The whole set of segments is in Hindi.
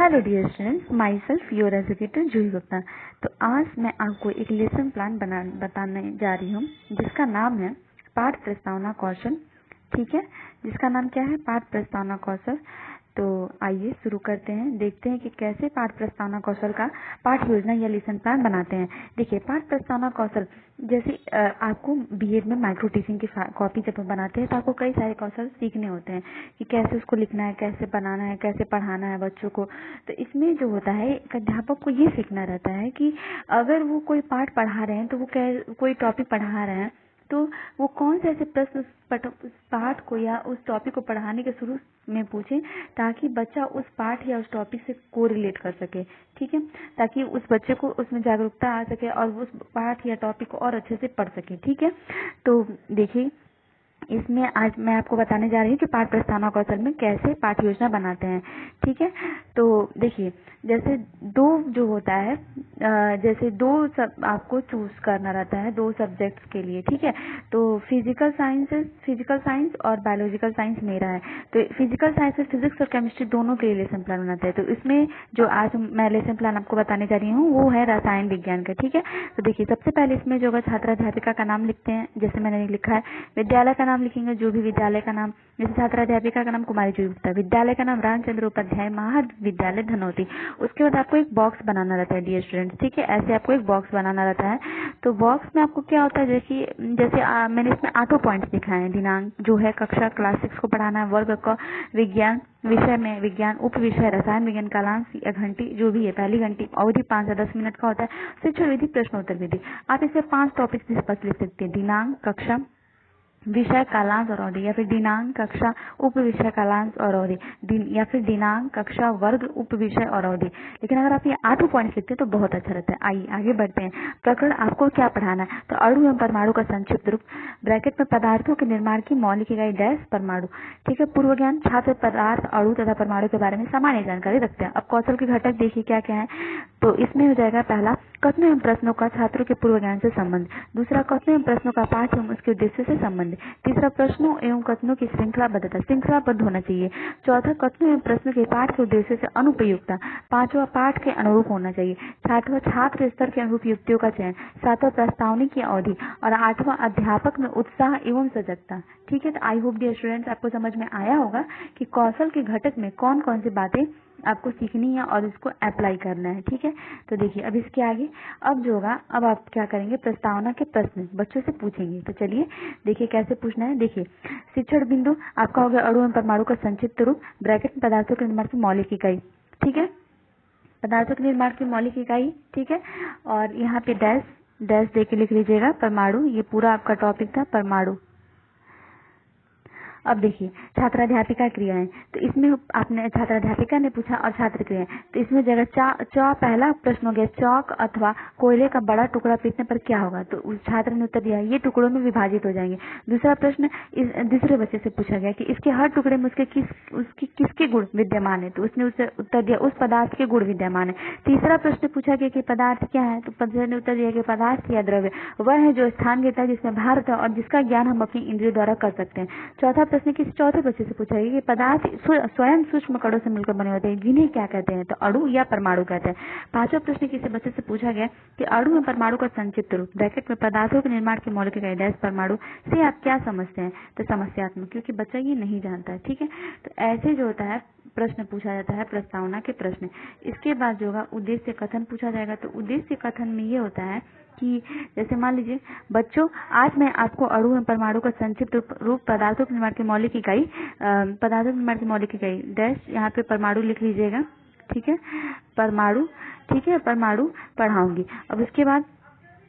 Hello dear students, myself your educator Juhi Gupta. तो आज मैं आपको एक लेसन प्लान बताने जा रही हूँ जिसका नाम है पाठ प्रस्तावना कौशल। ठीक है, जिसका नाम क्या है? पाठ प्रस्तावना कौशल। तो आइए शुरू करते हैं, देखते हैं कि कैसे पाठ प्रस्तावना कौशल का पाठ योजना या लेसन प्लान बनाते हैं। देखिए, पाठ प्रस्तावना कौशल जैसे आपको बीएड में माइक्रो टीचिंग की कॉपी जब बनाते हैं तो आपको कई सारे कौशल सीखने होते हैं कि कैसे उसको लिखना है, कैसे बनाना है, कैसे पढ़ाना है बच्चों को। तो इसमें जो होता है, एक अध्यापक को ये सीखना रहता है कि अगर वो कोई पाठ पढ़ा रहे हैं तो वो कोई टॉपिक पढ़ा रहे हैं तो वो कौन से ऐसे प्रश्न उस पाठ को या उस टॉपिक को पढ़ाने के शुरू में पूछे ताकि बच्चा उस पाठ या उस टॉपिक से कोरिलेट कर सके। ठीक है, ताकि उस बच्चे को उसमें जागरूकता आ सके और उस पाठ या टॉपिक को और अच्छे से पढ़ सके। ठीक है, तो देखिए, इसमें आज मैं आपको बताने जा रही हूँ कि पाठ प्रस्तावना कौशल में कैसे पाठ योजना बनाते हैं। ठीक है, तो देखिए, जैसे दो जो होता है, जैसे दो सब आपको चूज करना रहता है दो सब्जेक्ट्स के लिए। ठीक है, तो फिजिकल साइंस और बायोलॉजिकल साइंस मेरा है। तो फिजिकल साइंस में फिजिक्स और केमिस्ट्री दोनों के लिए लेसन प्लान बनाते हैं। तो इसमें जो आज मैं लेसन प्लान आपको बताने जा रही हूँ वो है रसायन विज्ञान का। ठीक है, तो देखिए, सबसे पहले इसमें जो छात्राध्यापिका का नाम लिखते हैं, जैसे मैंने लिखा है। विद्यालय का नाम लिखेंगे, जो भी विद्यालय का नाम, जैसे छात्राध्यापिका का नाम कुमारी जूही गुप्ता, विद्यालय का नाम रामचंद्र उपाध्याय महाविद्यालय धनौती। उसके बाद आपको एक बॉक्स बनाना रहता है डियर स्टूडेंट्स। ठीक है, ऐसे आपको एक बॉक्स बनाना रहता है। तो बॉक्स में आपको क्या होता है, जैसे मैंने इसमें 8 पॉइंट्स दिखाए हैं। दिनांक जो है, कक्षा क्लास 6 को पढ़ाना है, वर्ग का विज्ञान, विषय में विज्ञान, उप विषय रसायन विज्ञान, कालांश या घंटी जो भी है, पहली घंटी, अवधि 5 से 10 मिनट का होता है, शिक्षण विधि, प्रश्नोत्तर विधि। आप इसे 5 टॉपिक्स स्पष्ट लिख सकते हैं। दिनांक, कक्षा, विषय, कालांश और अवधि, या फिर दिनांक, कक्षा, उप विषय, कालांश और अवधि, या फिर दिनांक, कक्षा, वर्ग, उप विषय और अवधि। लेकिन अगर आप ये 8 पॉइंट्स लिखते हैं तो बहुत अच्छा रहता है। आइए आगे बढ़ते हैं। प्रकरण आपको क्या पढ़ाना है? तो अणु एवं परमाणु का संक्षिप्त रूप, ब्रैकेट में पदार्थों के निर्माण की मौलिक इकाई डैश परमाणु। ठीक है, पूर्व ज्ञान, छात्र पदार्थ, अणु तथा परमाणु के बारे में सामान्य जानकारी रखते हैं। अब कौशल के घटक देखिए क्या क्या है। तो इसमें हो जाएगा पहला, कथनों एवं प्रश्नों का छात्रों के पूर्व ज्ञान से संबंध। दूसरा, कथनों एवं प्रश्नों का पाठ एवं उसके उद्देश्य से संबंध। तीसरा, प्रश्नों एवं कथनों की श्रृंखलाबद्धता, श्रृंखलाबद्ध होना चाहिए। चौथा, कथनों एवं प्रश्नों के पाठ के उद्देश्य से अनुपयुक्तता। पांचवा, पाठ के अनुरूप होना चाहिए। छठवां, छात्र स्तर के अनुरूप युक्तियों का चयन। सातवां, प्रस्तावनी की अवधि। और आठवां, अध्यापक में उत्साह एवं सजगता। ठीक है, तो आई होप डियर स्टूडेंट्स आपको समझ में आया होगा कि कौशल के घटक में कौन कौन सी बातें आपको सीखनी है और इसको अप्लाई करना है। ठीक है, तो देखिए, अब इसके आगे अब जो होगा, अब आप क्या करेंगे, प्रस्तावना के प्रश्न बच्चों से पूछेंगे। तो चलिए देखिए कैसे पूछना है। देखिए, शिक्षण बिंदु आपका हो गया अणु एवं परमाणु का संक्षिप्त रूप, ब्रैकेट में पदार्थों के निर्माण की मौलिक इकाई। ठीक है, पदार्थों के निर्माण की मौलिक इकाई। ठीक है, और यहाँ पे डैश डैश दे के लिख लीजिएगा परमाणु। ये पूरा आपका टॉपिक था परमाणु। अब देखिए, छात्राध्यापिका क्रियाएं। तो इसमें आपने छात्राध्यापिका ने पूछा और छात्र क्रियाएं। तो इसमें जगह पहला प्रश्न हो गया, चौक अथवा कोयले का बड़ा टुकड़ा पीटने पर क्या होगा? तो उस छात्र ने उत्तर दिया, ये टुकड़ों में विभाजित हो जाएंगे। दूसरा प्रश्न दूसरे बच्चे से पूछा गया कि इसके हर टुकड़े में किसके गुण विद्यमान है? तो उसने उसे उत्तर दिया, उस पदार्थ के गुण विद्यमान है। तीसरा प्रश्न पूछा गया कि पदार्थ क्या है? तो पदार्थ ने उत्तर दिया कि पदार्थ या द्रव्य वह है जो स्थान घेरता है, जिसमें भार होता है और जिसका ज्ञान हम अपनी इंद्रियों द्वारा कर सकते हैं। चौथा प्रश्न किसी चौथे बच्चे से पूछा गया कि पदार्थ स्वयं सूक्ष्म कणों से मिलकर बने होते हैं, जिन्हें क्या कहते हैं? तो अणु या परमाणु कहते हैं। पांचवा प्रश्न किसी बच्चे से पूछा गया कि अणु और परमाणु का संक्षिप्त रूप, ब्रैकेट में पदार्थों के निर्माण की मौलिक इकाई डैश परमाणु से आप क्या समझते हैं? तो समस्यात्मक, क्योंकि बच्चा ये नहीं जानता है। ठीक है, तो ऐसे जो होता है प्रश्न पूछा जाता है, प्रस्तावना के प्रश्न। इसके बाद जो होगा उद्देश्य कथन पूछा जाएगा। तो उद्देश्य कथन में ये होता है कि जैसे मान लीजिए, बच्चों आज मैं आपको अणु एवं परमाणु का संक्षिप्त रूप, पदार्थों के निर्माण की मौलिक इकाई, पदार्थों के निर्माण की मौलिक इकाई डैश, यहाँ पे परमाणु लिख लीजिएगा। ठीक है, परमाणु। ठीक है, परमाणु पढ़ाऊंगी। अब उसके बाद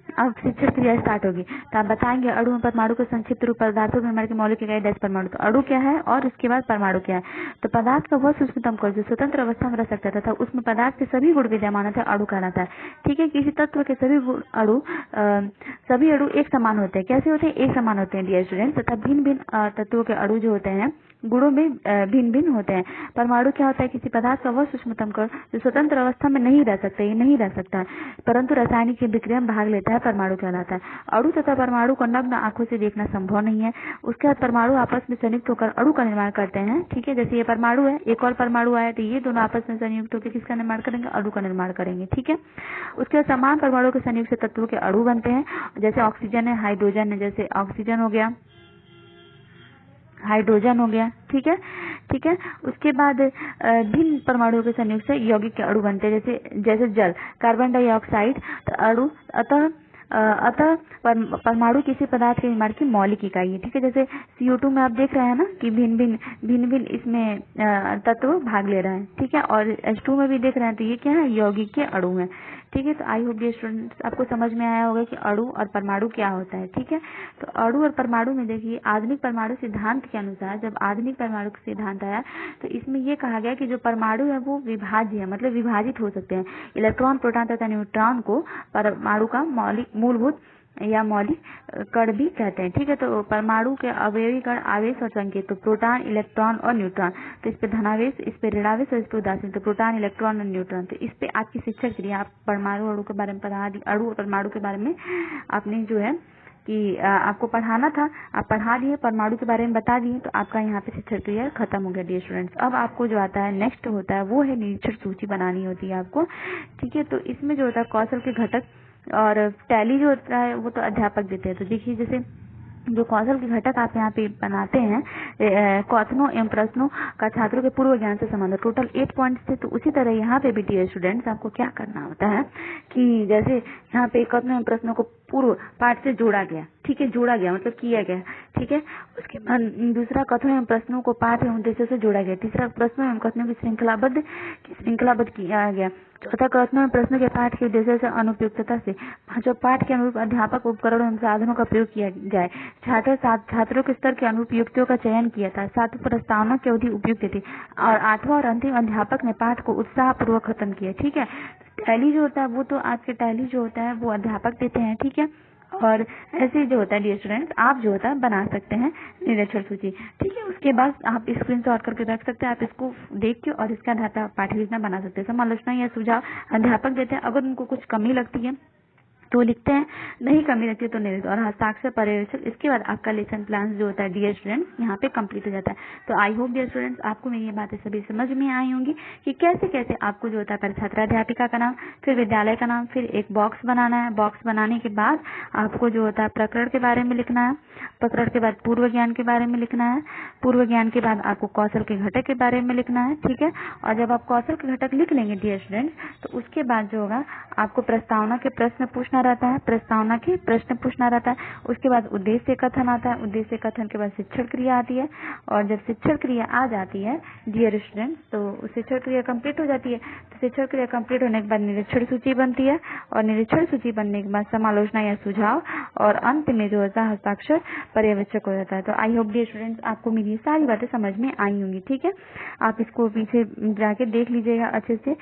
अब शिक्षण क्रिया स्टार्ट होगी। तो आप बताएंगे अणु और परमाणु को संक्षिप्त रूप, पदार्थों के निर्माण की मौलिक इकाई डैश परमाणु। तो अणु क्या है और उसके बाद परमाणु क्या है? तो पदार्थ का वह सूक्ष्मतम कण जो स्वतंत्र अवस्था में रह सकता था, उसमें पदार्थ के सभी गुण विद्यमान होते हैं, अणु कहलाता है। ठीक है, किसी तत्व के सभी अणु एक समान होते हैं। कैसे होते हैं? एक समान होते हैं डियर स्टूडेंट्स। तथा भिन्न भिन्न तत्वों के अणु जो होते हैं गुणों में भिन्न भिन्न होते हैं। परमाणु क्या होता है? किसी पदार्थ का वह सूक्ष्मतम कण जो स्वतंत्र अवस्था में नहीं रह सकता, ये नहीं रह सकता है, परंतु रासायनिक विक्रिया में भाग लेता है, परमाणु कहलाता है। अणु तथा परमाणु को नग्न आंखों से देखना संभव नहीं है। उसके बाद परमाणु आपस में संयुक्त होकर अणु का निर्माण करते हैं। ठीक है, जैसे ये परमाणु है, एक और परमाणु आया, तो ये दोनों आपस में संयुक्त होकर किसका निर्माण करेंगे? अणु का निर्माण करेंगे। ठीक है, उसके बाद समान परमाणु के संयुक्त से तत्वों के अणु बनते हैं, जैसे ऑक्सीजन है, हाइड्रोजन है, जैसे ऑक्सीजन हो गया, हाइड्रोजन हो गया। ठीक है, ठीक है। उसके बाद भिन्न परमाणुओं के संयुक्त से यौगिक के अणु बनते हैं, जैसे जल, कार्बन डाइऑक्साइड अणु। अतः परमाणु किसी पदार्थ के निर्माण की मौलिक इकाई है। ठीक है, जैसे CO2 में आप देख रहे हैं ना कि भिन्न भिन्न इसमें तत्व भाग ले रहे हैं। ठीक है, और H2 में भी देख रहे हैं, तो ये क्या है? यौगिक के अणु है। ठीक है, तो आई होप डियर स्टूडेंट्स आपको समझ में आया होगा कि अणु और परमाणु क्या होता है। ठीक है, तो अणु और परमाणु में देखिए, आधुनिक परमाणु सिद्धांत के अनुसार जब आधुनिक परमाणु का सिद्धांत आया तो इसमें ये कहा गया कि जो परमाणु है वो विभाज्य है, मतलब विभाजित हो सकते हैं। इलेक्ट्रॉन, प्रोटॉन तथा न्यूट्रॉन को परमाणु का मूलभूत या मौलिक कण भी कहते हैं। ठीक है, तो परमाणु के अवयवी कण, आवेश और संकेत, तो प्रोटॉन, इलेक्ट्रॉन और न्यूट्रॉन, तो इस पे धनावेश, इस पे ऋणावेश और इस पे उदासीन, तो प्रोटॉन, इलेक्ट्रॉन और न्यूट्रॉन। तो इस पे आपकी शिक्षक क्रिया, आप परमाणु अणु के बारे में पढ़ा दी, अणु और परमाणु के बारे में आपने जो है कि आपको पढ़ाना था, आप पढ़ा दिए, परमाणु के बारे में बता दिए, तो आपका यहाँ पे शिक्षण क्रिया खत्म हो गया डियर स्टूडेंट्स। अब आपको जो आता है नेक्स्ट होता है वो है निरीक्षण सूची बनानी होती है आपको। ठीक है, तो इसमें जो होता है कौशल के घटक और टैली जो होता है वो तो अध्यापक देते हैं। तो देखिए, जैसे जो कौशल के घटक आप यहाँ पे बनाते हैं, कथनों एवं प्रश्नों का छात्रों के पूर्व ज्ञान से संबंध, टोटल 8 पॉइंट्स थे। तो उसी तरह यहाँ पे भी डियर स्टूडेंट्स आपको क्या करना होता है कि जैसे यहाँ पे कथनों एवं प्रश्नों को पूर्व पाठ से जोड़ा गया। ठीक है, जोड़ा गया मतलब किया गया। ठीक है, उसके बाद दूसरा कथनों एवं प्रश्नों को पाठ एवं उद्देश्यों से जोड़ा गया। तीसरा प्रश्नों एवं कथनों की श्रृंखलाबद्ध किया गया। चौथा कथनों एवं प्रश्नों के पाठ के उद्देश्य से अनुपयुक्तता से। पांचवा, पाठ के अनुरूप अध्यापक उपकरणों एवं साधनों का प्रयोग किया जाए। छात्रों के स्तर के अनुरूप युक्तियों का चयन किया था। सातवां, प्रस्तावना की अवधि उपयुक्त थी। और आठवां और अंतिम, अध्यापक ने पाठ को उत्साहपूर्वक खत्म किया। ठीक है, टैली जो होता है वो तो आज के टैली जो होता है वो अध्यापक देते हैं। ठीक है, और ऐसे जो होता है डियर स्टूडेंट्स आप जो होता है बना सकते हैं निरीक्षण सूची। ठीक है, उसके बाद आप स्क्रीनशॉट करके रख सकते हैं, आप इसको देख के और इसका आधार पर पाठ्य योजना बना सकते हैं। समालोचना या सुझाव अध्यापक देते हैं, अगर उनको कुछ कमी लगती है तो लिखते हैं, नहीं कमी रखती तो नहीं, और हस्ताक्षर पर्यवेक्षक। इसके बाद आपका लेसन प्लान जो होता है डियर स्टूडेंट्स यहाँ पे कंप्लीट हो जाता है। तो आई होप डियर स्टूडेंट्स आपको मेरी ये बातें सभी समझ में आई होंगी कि कैसे कैसे आपको जो होता है पहले छात्राध्यापिका का नाम, फिर विद्यालय का नाम, फिर एक बॉक्स बनाना है। बॉक्स बनाने के बाद आपको जो होता है प्रकरण के बारे में लिखना है, प्रकरण के बाद पूर्व ज्ञान के बारे में लिखना है, पूर्व ज्ञान के बाद आपको कौशल के घटक के बारे में लिखना है। ठीक है, और जब आप कौशल के घटक लिख लेंगे डियर स्टूडेंट्स तो उसके बाद जो होगा आपको प्रस्तावना के प्रश्न पूछना रहता है, प्रस्तावना के प्रश्न पूछना रहता है। उसके बाद उद्देश्य कथन आता है, उद्देश्य कथन के बाद शिक्षण क्रिया आती है, और जब शिक्षण क्रिया आ जाती है डियर स्टूडेंट्स तो शिक्षण क्रिया कंप्लीट हो जाती है। तो शिक्षण क्रिया कंप्लीट होने के बाद निरीक्षण सूची बनती है, और निरीक्षण सूची बनने के बाद समालोचना या सुझाव, और अंत में जो होता है हस्ताक्षर पर्यवेक्षक हो जाता है। तो आई होप डियर स्टूडेंट्स आपको मेरी सारी बातें समझ में आई होंगी। ठीक है, आप इसको पीछे जाके देख लीजिएगा अच्छे से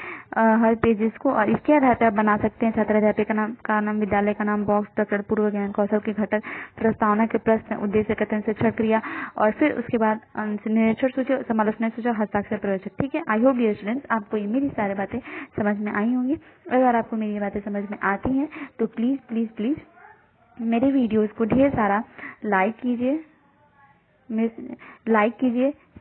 हर पेजेस को, और इसके आधार पर आप बना सकते हैं छात्राध्यापिका का नाम, विद्यालय का नाम, बॉक्स, प्रकरण, पूर्व ज्ञान, कौशल के घटक, प्रस्तावना के प्रश्न, उद्देश्य कथन, शिक्षण क्रिया, और फिर उसके बाद निरीक्षण सूची, समालोचना सूची, हस्ताक्षर पर्यवेक्षक। ठीक है, आई होप डियर स्टूडेंट्स आपको ये मेरी सारी बातें समझ में आई होंगी। अगर आपको मेरी ये बातें समझ में आती हैं तो प्लीज प्लीज प्लीज मेरे वीडियोस को ढेर सारा लाइक कीजिए,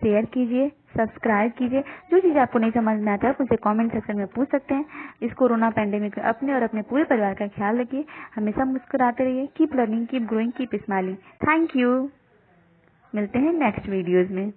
शेयर कीजिए, सब्सक्राइब कीजिए। जो चीज़ आपको नहीं समझ में आता है मुझसे कमेंट सेक्शन में पूछ सकते हैं। इस कोरोना पैंडेमिक में अपने और अपने पूरे परिवार का ख्याल रखिए, हमेशा मुस्कुराते रहिए। Keep learning, keep growing, keep smiling. Thank you. मिलते हैं नेक्स्ट वीडियोज में।